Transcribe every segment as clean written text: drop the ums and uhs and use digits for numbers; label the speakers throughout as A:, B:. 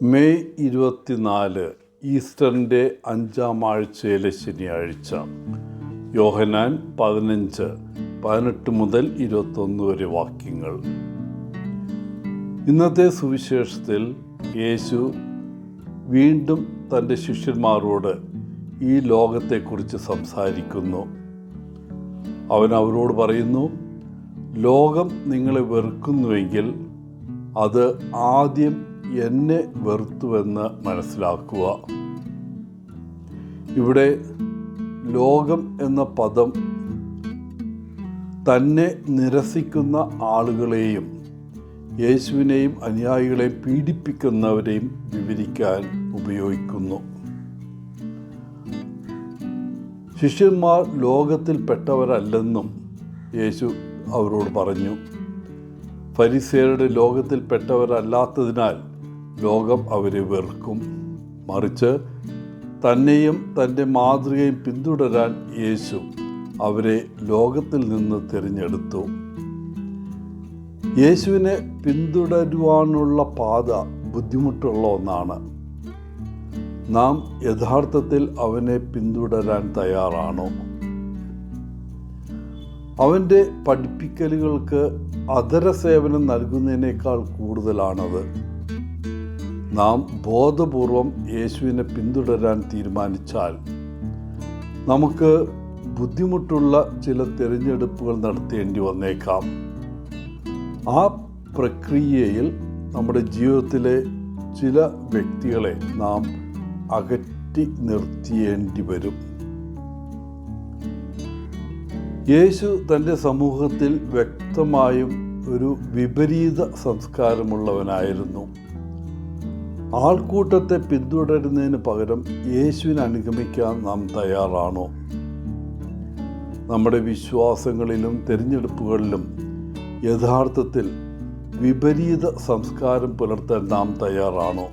A: May 24 ഈസ്റ്ററിൻ്റെ 5-ാം ആഴ്ചയിലെ ശനിയാഴ്ച. യോഹന്നാൻ 15:18 മുതൽ 21 വരെ വാക്യങ്ങൾ. ഇന്നത്തെ സുവിശേഷത്തിൽ യേശു വീണ്ടും തൻ്റെ ശിഷ്യന്മാരോട് ഈ ലോകത്തെക്കുറിച്ച് സംസാരിക്കുന്നു. അവൻ അവരോട് പറയുന്നു, ലോകം നിങ്ങളെ വെറുക്കുന്നുവെങ്കിൽ അത് ആദ്യം എന്നെ വെറുത്തുവെന്ന് മനസ്സിലാക്കുക. ഇവിടെ ലോകം എന്ന പദം തന്നെ നിരസിക്കുന്ന ആളുകളെയും യേശുവിനെയും അനുയായികളെയും പീഡിപ്പിക്കുന്നവരെയും വിവരിക്കാൻ ഉപയോഗിക്കുന്നു. ശിഷ്യന്മാർ ലോകത്തിൽപ്പെട്ടവരല്ലെന്നും യേശു അവരോട് പറഞ്ഞു. ഫരിസേയരുടെ ലോകത്തിൽപ്പെട്ടവരല്ലാത്തതിനാൽ ലോകം അവരെ വെറുക്കും. മറിച്ച് തന്നെയും തൻ്റെ മാതൃകയും പിന്തുടരാൻ യേശു അവരെ ലോകത്തിൽ നിന്ന് തിരഞ്ഞെടുത്തു. യേശുവിനെ പിന്തുടരുവാനുള്ള പാത ബുദ്ധിമുട്ടുള്ള ഒന്നാണ്. നാം യഥാർത്ഥത്തിൽ അവനെ പിന്തുടരാൻ തയ്യാറാണോ? അവൻ്റെ പഠിപ്പിക്കലുകൾക്ക് അധരസേവനം നൽകുന്നതിനേക്കാൾ കൂടുതലാണത്. നാം ബോധപൂർവം യേശുവിനെ പിന്തുടരാൻ തീരുമാനിച്ചാൽ നമുക്ക് ബുദ്ധിമുട്ടുള്ള ചില തിരഞ്ഞെടുപ്പുകൾ നടത്തേണ്ടി വന്നേക്കാം. ആ പ്രക്രിയയിൽ നമ്മുടെ ജീവിതത്തിലെ ചില വ്യക്തികളെ നാം അകറ്റി നിർത്തേണ്ടി വരും. യേശു തൻ്റെ സമൂഹത്തിൽ വ്യക്തമായും ഒരു വിപരീത സംസ്കാരമുള്ളവനായിരുന്നു. ആൾക്കൂട്ടത്തെ പിന്തുടരുന്നതിന് പകരം യേശുവിനെ അനുഗമിക്കാൻ നാം തയ്യാറാണോ? നമ്മുടെ വിശ്വാസങ്ങളിലും തിരഞ്ഞെടുപ്പുകളിലും യഥാർത്ഥത്തിൽ വിപരീത സംസ്കാരം പുലർത്താൻ നാം തയ്യാറാണോ?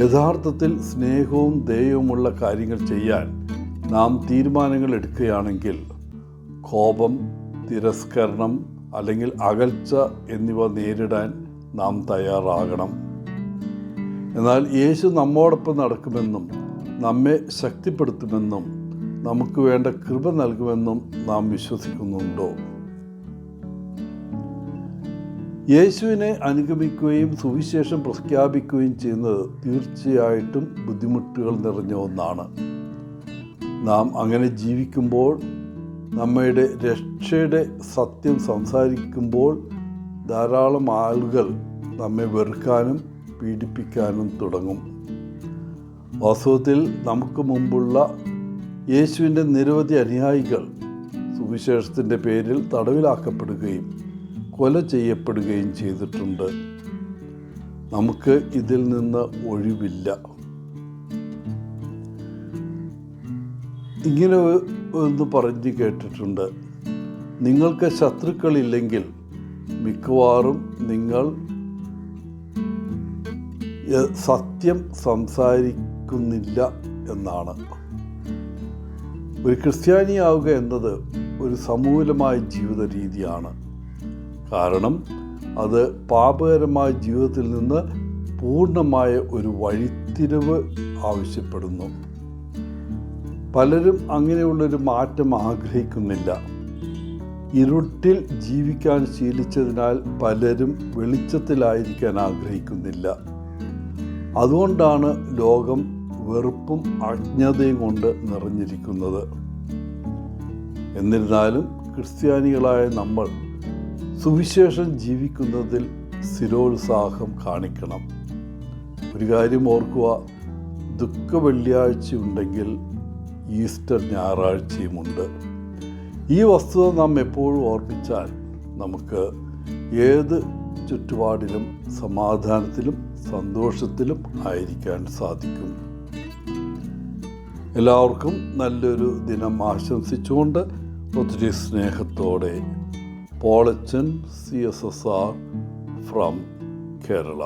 A: യഥാർത്ഥത്തിൽ സ്നേഹവും ദയവുമുള്ള കാര്യങ്ങൾ ചെയ്യാൻ നാം തീരുമാനങ്ങൾ എടുക്കുകയാണെങ്കിൽ കോപം, തിരസ്കരണം അല്ലെങ്കിൽ അകൽച്ച എന്നിവ നേരിടാൻ നാം തയ്യാറാകണം. എന്നാൽ യേശു നമ്മോടൊപ്പം നടക്കുമെന്നും നമ്മെ ശക്തിപ്പെടുത്തുമെന്നും നമുക്ക് വേണ്ട കൃപ നൽകുമെന്നും നാം വിശ്വസിക്കുന്നുണ്ടോ? യേശുവിനെ അനുഗമിക്കുകയും സുവിശേഷം പ്രഖ്യാപിക്കുകയും ചെയ്യുന്നത് തീർച്ചയായിട്ടും ബുദ്ധിമുട്ടുകൾ നിറഞ്ഞ ഒന്നാണ്. നാം അങ്ങനെ ജീവിക്കുമ്പോൾ, നമ്മുടെ രക്ഷയുടെ സത്യം സംസാരിക്കുമ്പോൾ ധാരാളം ആളുകൾ നമ്മെ വെറുക്കാനും പീഡിപ്പിക്കാനും തുടങ്ങും. വാസ്തവത്തിൽ നമുക്ക് മുമ്പുള്ള യേശുവിൻ്റെ നിരവധി അനുയായികൾ സുവിശേഷത്തിൻ്റെ പേരിൽ തടവിലാക്കപ്പെടുകയും കൊല ചെയ്യപ്പെടുകയും ചെയ്തിട്ടുണ്ട്. നമുക്ക് ഇതിൽ നിന്ന് ഒഴിവില്ല. ഇങ്ങനെ ഒന്ന് പറഞ്ഞു കേട്ടിട്ടുണ്ട്, നിങ്ങൾക്ക് ശത്രുക്കളില്ലെങ്കിൽ മിക്കവാറും നിങ്ങൾ സത്യം സംസാരിക്കുന്നില്ല എന്നാണ്. ഒരു ക്രിസ്ത്യാനിയാവുക എന്നത് ഒരു സമൂലമായ ജീവിത രീതിയാണ്. കാരണം അത് പാപകരമായ ജീവിതത്തിൽ നിന്ന് പൂർണ്ണമായ ഒരു വഴിത്തിരിവ് ആവശ്യപ്പെടുന്നു. പലരും അങ്ങനെയുള്ളൊരു മാറ്റം ആഗ്രഹിക്കുന്നില്ല. ഇരുട്ടിൽ ജീവിക്കാൻ ശീലിച്ചതിനാൽ പലരും വെളിച്ചത്തിലായിരിക്കാൻ ആഗ്രഹിക്കുന്നില്ല. അതുകൊണ്ടാണ് ലോകം വെറുപ്പും അജ്ഞതയും കൊണ്ട് നിറഞ്ഞിരിക്കുന്നത്. എന്നിരുന്നാലും ക്രിസ്ത്യാനികളായ നമ്മൾ സുവിശേഷം ജീവിക്കുന്നതിൽ സ്ഥിരോത്സാഹം കാണിക്കണം. ഒരു കാര്യം ഓർക്കുക, ദുഃഖ വെള്ളിയാഴ്ച ഉണ്ടെങ്കിൽ ഈസ്റ്റർ ഞായറാഴ്ചയുമുണ്ട്. ഈ വസ്തുത നാം എപ്പോഴും ഓർമ്മിച്ചാൽ നമുക്ക് ഏത് ചുറ്റുപാടിലും സമാധാനത്തിലും സന്തോഷത്തിലും ആയിരിക്കാൻ സാധിക്കും. എല്ലാവർക്കും നല്ലൊരു ദിനം ആശംസിച്ചുകൊണ്ട് ഒത്തിരി സ്നേഹത്തോടെ പോളച്ചൻ CSSR ഫ്രം കേരള.